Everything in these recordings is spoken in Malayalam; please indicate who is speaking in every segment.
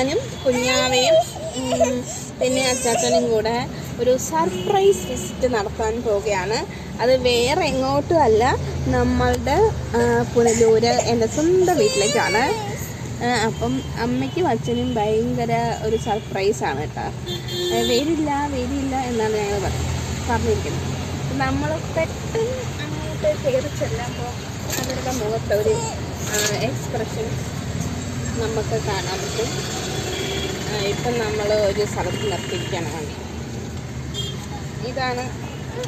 Speaker 1: ഞാനും കുഞ്ഞാവയും പിന്നെ അച്ചാച്ചനും കൂടെ ഒരു സർപ്രൈസ് വിസിറ്റ് നടത്താൻ പോവുകയാണ്. അത് വേറെ എങ്ങോട്ടും അല്ല, നമ്മളുടെ പുനലൂർ എൻ്റെ സ്വന്തം വീട്ടിലേക്കാണ്. അപ്പം അമ്മയ്ക്കും അച്ഛനും ഭയങ്കര ഒരു സർപ്രൈസാണ് കേട്ടോ. വരില്ല എന്നാണ് ഞങ്ങൾ പറഞ്ഞിരിക്കുന്നത്. നമ്മൾ പെട്ടെന്ന് അങ്ങോട്ട് കയറി ചെല്ലുമ്പോൾ അവരുടെ മുഖത്തൊരു എക്സ്പ്രഷൻ നമുക്ക് കാണാൻ പറ്റും. ഇപ്പം നമ്മൾ ഒരു സ്ഥലത്ത് നിർത്തിയിരിക്കുകയാണ്. വണ്ടി ഇതാണ്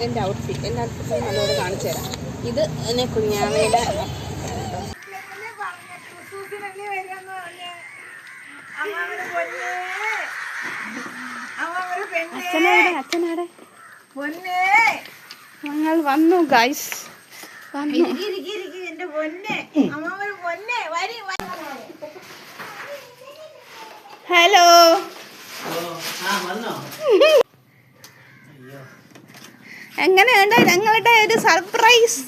Speaker 1: എൻ്റെ ഔട്ട്ഫിറ്റ്. എൻ്റെ ഔട്ട്ഫിറ്റ് നമ്മളോട് കാണിച്ചു തരാം. ഇത് എന്നെ കുഞ്ഞാവയുടെ അച്ഛനാടെ ഞങ്ങൾ വന്നു ഗൈസ്. ഹലോ, എങ്ങനെയുണ്ട് ഞങ്ങളുടെ ഒരു സർപ്രൈസ്?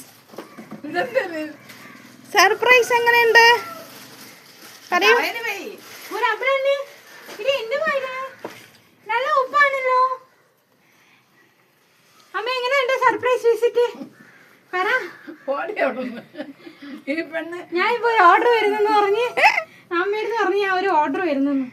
Speaker 1: എങ്ങനെയുണ്ട് പറയൂ.
Speaker 2: നല്ല ഉപ്പാണല്ലോ അമ്മ. എങ്ങനെയുണ്ട് സർപ്രൈസ് വിസിറ്റ്? പറ. ഞാനിപ്പോ ഒരു ഓർഡർ വരുന്നെന്ന് പറഞ്ഞ് അമ്മയെടുത്ത് പറഞ്ഞ് ഞാൻ ഒരു ഓർഡർ വരുന്നെന്ന്.